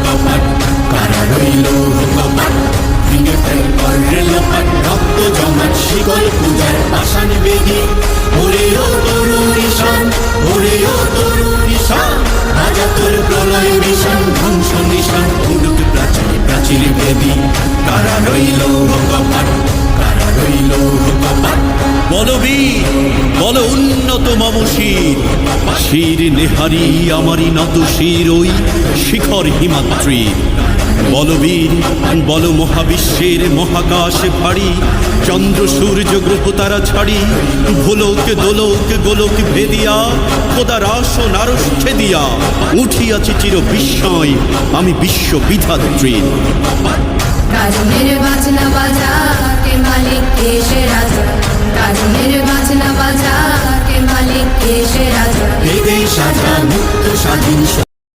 কপাট, কারা রইল কপাট, ভেঙে ফেল করলে লোপাট, রক্ত জমাট শিকল পূজার পাষাণ বেদি। ওরে ও তরুণ ঈশান, ওরে ও তরুণ ঈশান, রাজা তোর প্রলয় বিষাণ, ধ্বংস নিশান উড়ুক প্রাচীর প্রাচীর বেদি। কারা রইল কপাট, কারা রইল কপাট। বলবীর বল উন্নত মম শির, শির নেহারি আমারি নত শির ওই শিখর হিমাদ্রির। বলবীর বল মহাবিশ্বের মহাকাশ ভারী, চন্দ্র সূর্য গ্রহ তারা ছাড়ি, ভোলক দোলক গোলক ভেদিয়া, খোদার আসন আরশ ছেদিয়া, উঠিয়াছি চির বিস্ময় আমি বিশ্ব বিধাত্রীর। গাজনের বাজনা বাজা কে মালিক কে সে রাজা, গাজনের বাজনা বাজা কে মালিক কে সে রাজা। বেদে সাজা মুক্ত স্বাধীন